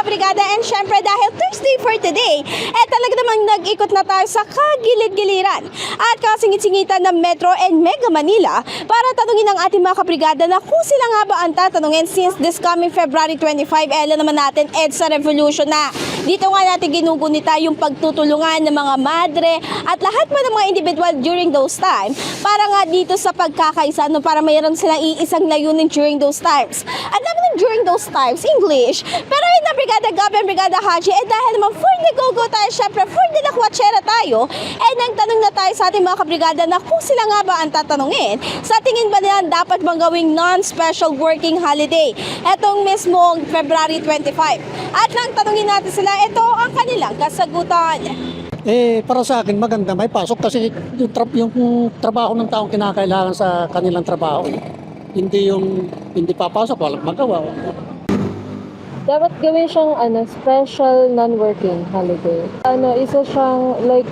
kabrigada, and syempre dahil Thursday for today, talaga namang nag-ikot na tayo sa kagilid-giliran at kasingit-singitan ng Metro and Mega Manila para tanungin ang ating mga kabrigada na kung sila nga ba ang tatanungin since this coming February 25, alam naman natin EDSA Revolution na. Dito nga natin ginugunita yung pagtutulungan ng mga madre at lahat pa ng mga individual during those time para nga dito sa pagkakaisa, no, para mayroon silang iisang layunin during those times. At naman during those times, English. Pero yun na, Brigada Gab and Brigada Haji, dahil naman for the go-go tayo, syempre for the lakwachera tayo, nagtanong na tayo sa ating mga kabrigada na kung sila nga ba ang tatanungin, sa tingin ba nila dapat bang gawing non-special working holiday etong mismong February 25. At nang tanungin natin sila, ito ang kanilang kasagutan. Para sa akin maganda may pasok kasi yung trabaho ng taong kinakailangan sa kanilang trabaho. Hindi yung hindi papasok, walang magawa. Dapat gawin siyang special non-working holiday. Isa siyang like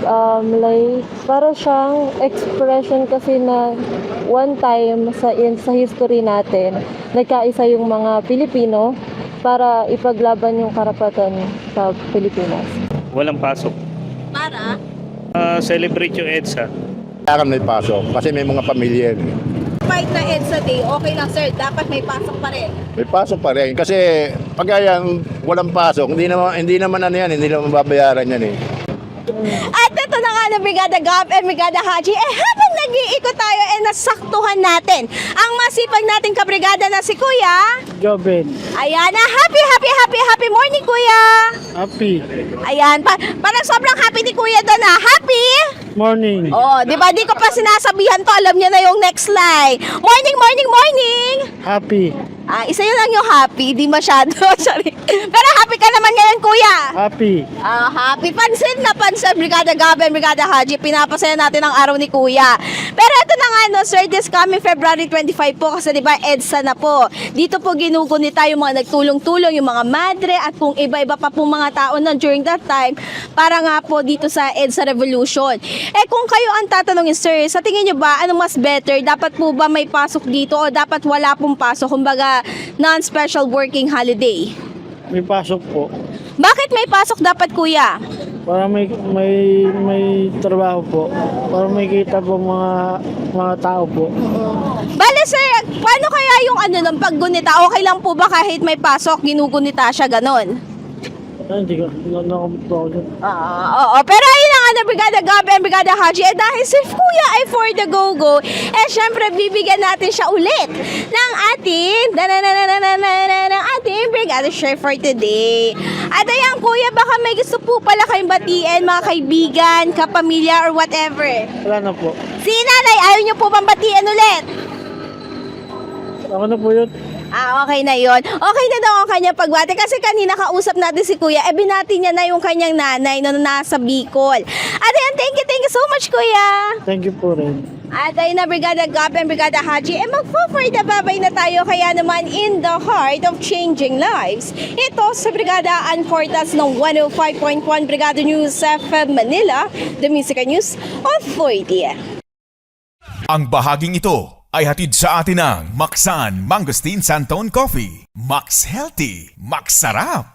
para siyang expression kasi na one time sa history natin, nagkaisa yung mga Pilipino para ipaglaban yung karapatan sa Pilipinas. Walang pasok. Para? Celebrate yung EDSA. Kailangan may pasok kasi may mga pamilya. Kahit na EDSA Day, okay lang sir, dapat may pasok pa rin. May pasok pa rin kasi pag yan walang pasok, hindi naman hindi naman babayaran yan eh. At ito na nga na Brigada Gab and Brigada Haji, habang nag-iikot tayo, nasaktuhan natin ang masipag nating kabrigada na si Kuya Joben, Ayan na, happy morning Kuya. happy Ayan, parang sobrang happy ni Kuya doon na. Happy? morning. Oh, di ba? Di ko pa sinasabihan to, alam niya na yung next line. Morning. Happy, Isa yun lang yung happy, di masyado. Sorry. Pero happy ka naman ngayon, Kuya. happy. Happy. Pansin na pansin, Brigada Gaben, Brigada Haji. Pinapasaya natin ang araw ni Kuya. Pero ito na nga, no, sir, this coming February 25 po, kasi di ba, EDSA na po. Dito po ginugunita yung mga nagtulong-tulong, yung mga madre, at kung iba-iba pa pong mga tao na during that time, para nga po dito sa EDSA Revolution. Kung kayo ang tatanungin, sir, sa tingin nyo ba, ano mas better? Dapat po ba may pasok dito o dapat wala pong pasok? Kumbaga, non-special working holiday. May pasok po. Bakit may pasok dapat, Kuya? Para may trabaho po. Para may kita po mga tao po. Bale, sir, paano kaya yung ng paggunita? Okay lang po ba kahit may pasok, ginugunita siya, ganon? Hindi ko nakapunta ako dyan. Oo. Pero ayun na nga na Brigada Gab and Brigada Haji, dahil si Kuya ay for the go-go, syempre bibigyan natin siya ulit ng ating Brigada Share for today. At ayan, Kuya, baka may gusto po pala kayong batiin, mga kaibigan, kapamilya, or whatever. Wala na po. Si Nanay, ayaw niyo po bang batiin ulit? Ako na po yun. Okay na yon. Okay na daw ang kanyang pagbati kasi kanina kausap natin si Kuya, binati niya na yung kanyang nanay na nasa Bicol. At ayan, thank you so much, Kuya. Thank you po rin. At ayun na, Brigada Gab and Brigada Haji, magpo-for the babay na tayo, kaya naman in the heart of changing lives. Ito sa Brigada Anfortas ng 105.1 Brigada News FM Manila, the Music News Authority. Ang bahaging ito ay hatid sa atin ng Maxan Mangosteen Santon Coffee. Max Healthy, Max Sarap.